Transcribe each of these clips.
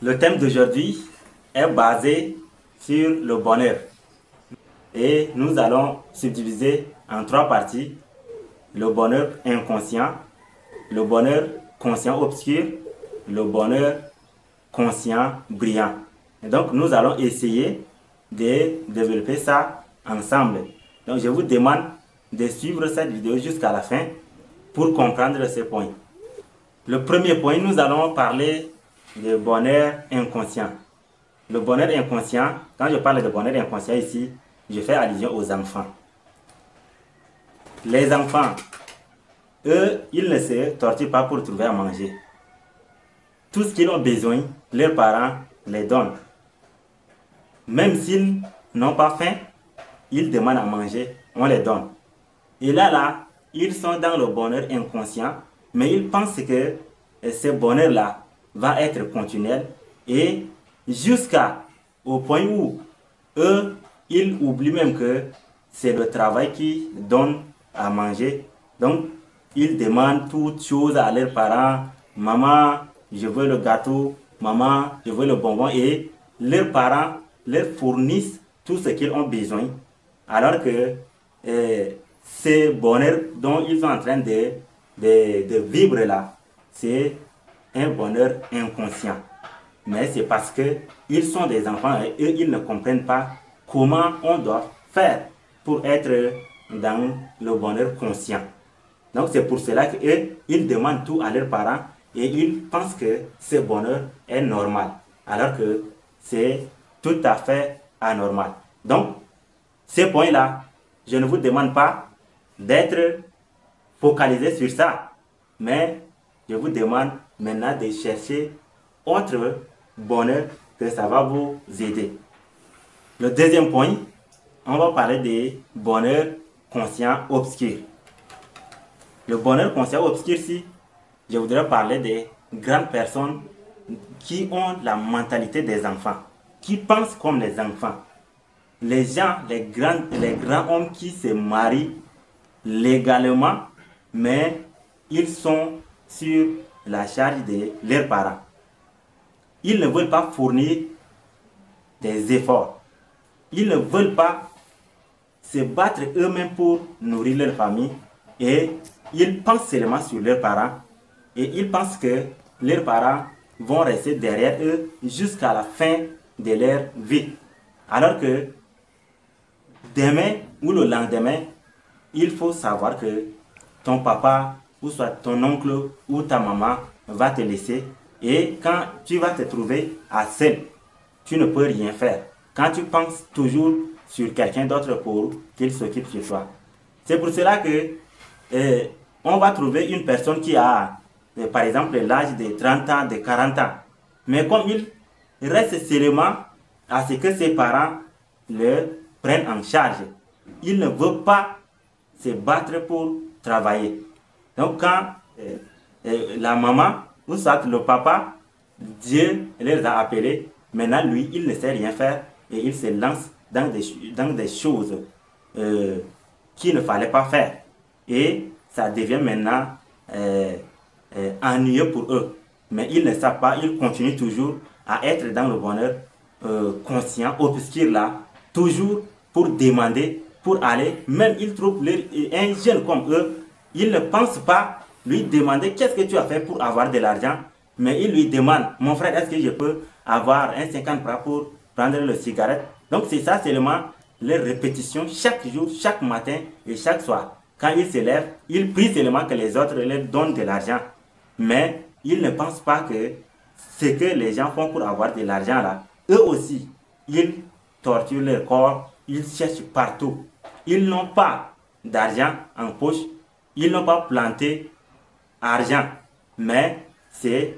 Le thème d'aujourd'hui est basé sur le bonheur et nous allons subdiviser en 3 parties: le bonheur inconscient, le bonheur conscient obscur, le bonheur conscient brillant. Et donc nous allons essayer de développer ça ensemble. Donc je vous demande de suivre cette vidéo jusqu'à la fin pour comprendre ces points. Le premier point, nous allons parler de bonheur inconscient. Le bonheur inconscient, quand je parle de bonheur inconscient ici, je fais allusion aux enfants. Les enfants, eux, ils ne se torturent pas pour trouver à manger. Tout ce qu'ils ont besoin, leurs parents les donnent. Même s'ils n'ont pas faim, ils demandent à manger, on les donne. Et là, ils sont dans le bonheur inconscient, mais ils pensent que ce bonheur-là va être continuel et jusqu'au point où eux, ils oublient même que c'est le travail qui donne à manger. Donc, ils demandent toutes choses à leurs parents. Maman, je veux le gâteau. Maman, je veux le bonbon. Et leurs parents leur fournissent tout ce qu'ils ont besoin. Alors que ce bonheur dont ils sont en train de vivre là, c'est un bonheur inconscient. Mais c'est parce qu'ils sont des enfants et eux, ils ne comprennent pas comment on doit faire pour être dans le bonheur conscient. Donc c'est pour cela qu'eux, ils demandent tout à leurs parents et ils pensent que ce bonheur est normal. Alors que c'est tout à fait anormal. Donc, ces points-là, je ne vous demande pas d'être focalisé sur ça. Mais je vous demande maintenant de chercher autre bonheur que ça va vous aider. Le deuxième point, on va parler de bonheur conscient obscur. Le bonheur conscient obscur, si je voudrais parler des grandes personnes qui ont la mentalité des enfants, qui pensent comme les enfants. Les gens, les grands hommes qui se marient légalement, mais ils sont sur la charge de leurs parents. Ils ne veulent pas fournir des efforts. Ils ne veulent pas se battre eux-mêmes pour nourrir leur famille. Et ils pensent seulement sur leurs parents. Et ils pensent que leurs parents vont rester derrière eux jusqu'à la fin de leur vie. Alors que demain ou le lendemain, il faut savoir que ton papa ou soit ton oncle ou ta maman va te laisser et quand tu vas te trouver à seul, tu ne peux rien faire. Quand tu penses toujours sur quelqu'un d'autre pour qu'il s'occupe de toi. C'est pour cela que on va trouver une personne qui a, par exemple, l'âge de 30 ans, de 40 ans. Mais comme il reste seulement à ce que ses parents le prennent en charge, il ne veut pas se battre pour travailler. Donc quand la maman ou soit le papa, Dieu les a appelés, maintenant lui, il ne sait rien faire et il se lance dans des choses qu'il ne fallait pas faire. Et ça devient maintenant ennuyeux pour eux. Mais ils ne savent pas, ils continuent toujours à être dans le bonheur conscient, obscur là, toujours pour demander, pour aller, même ils trouvent un jeune comme eux, ils ne pensent pas lui demander qu'est-ce que tu as fait pour avoir de l'argent, mais ils lui demandent, mon frère, est-ce que je peux avoir un 50 francs pour prendre le cigarette? Donc c'est ça seulement les répétitions chaque jour, chaque matin et chaque soir. Quand ils se lèvent, ils prient seulement que les autres leur donnent de l'argent. Mais ils ne pensent pas que ce que les gens font pour avoir de l'argent là, eux aussi, ils torturent leur corps, ils cherchent partout. Ils n'ont pas d'argent en poche, ils n'ont pas planté argent, mais c'est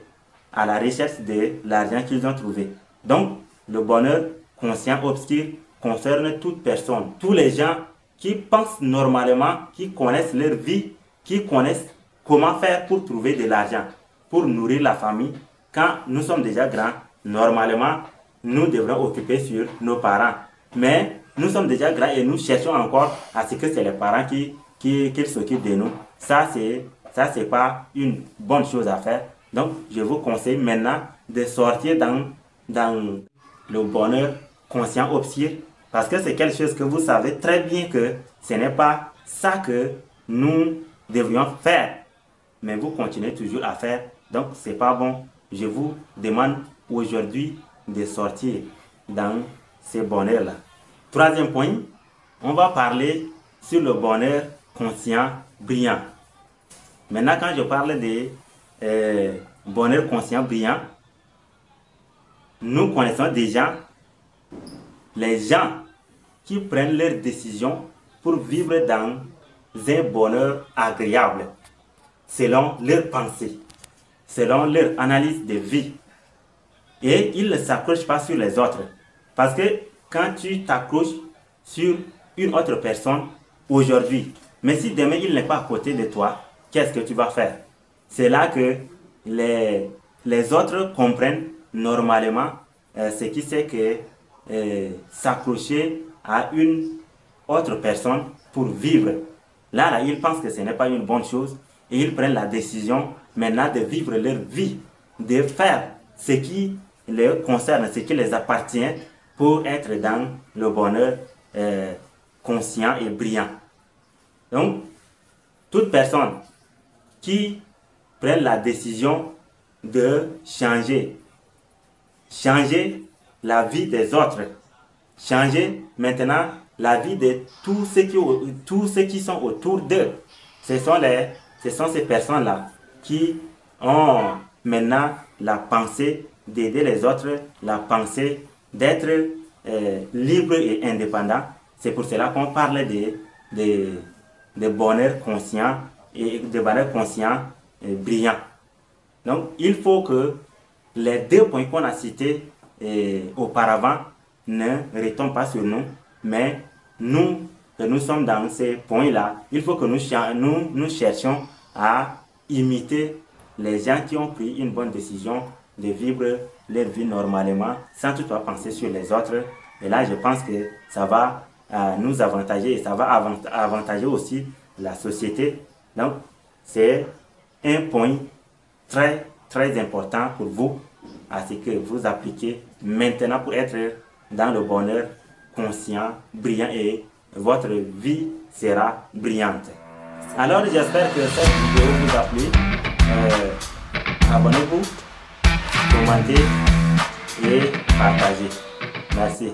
à la recherche de l'argent qu'ils ont trouvé. Donc, le bonheur conscient obscur concerne toute personne, tous les gens qui pensent normalement, qui connaissent leur vie, qui connaissent comment faire pour trouver de l'argent, pour nourrir la famille. Quand nous sommes déjà grands, normalement, nous devrons occuper sur nos parents. Mais nous sommes déjà grands et nous cherchons encore à ce que c'est les parents qui s'occupent de nous. Ça, c'est pas une bonne chose à faire. Donc, je vous conseille maintenant de sortir dans le bonheur conscient obscur, parce que c'est quelque chose que vous savez très bien que ce n'est pas ça que nous devrions faire. Mais vous continuez toujours à faire, donc c'est pas bon. Je vous demande aujourd'hui de sortir dans ce bonheur-là. Troisième point, on va parler sur le bonheur conscient brillant. Maintenant, quand je parle de bonheur conscient brillant, nous connaissons déjà les gens qui prennent leurs décisions pour vivre dans un bonheur agréable, selon leurs pensées, selon leur analyse de vie. Et ils ne s'accrochent pas sur les autres. Parce que quand tu t'accroches sur une autre personne aujourd'hui, mais si demain il n'est pas à côté de toi, qu'est-ce que tu vas faire? C'est là que les autres comprennent normalement ce qui c'est que s'accrocher à une autre personne pour vivre. Là, ils pensent que ce n'est pas une bonne chose et ils prennent la décision maintenant de vivre leur vie, de faire ce qui les concerne, ce qui les appartient pour être dans le bonheur conscient et brillant. Donc, toute personne qui prenne la décision de changer la vie des autres, changer maintenant la vie de tous ceux qui sont autour d'eux. Ce sont ces personnes-là qui ont maintenant la pensée d'aider les autres, la pensée d'être libre et indépendant. C'est pour cela qu'on parle de bonheur conscient et de bonheur conscient brillant. Donc, il faut que les deux points qu'on a cités auparavant ne retombent pas sur nous, mais nous sommes dans ces points-là, il faut que nous cherchions à imiter les gens qui ont pris une bonne décision de vivre leur vie normalement, sans toutefois penser sur les autres. Et là, je pense que ça va nous avantager et ça va avantager aussi la société. Donc, c'est un point très, très important pour vous, à ce que vous appliquez maintenant pour être dans le bonheur conscient, brillant, et votre vie sera brillante. Alors, j'espère que cette vidéo vous a plu. Abonnez-vous, commentez et partagez. Merci.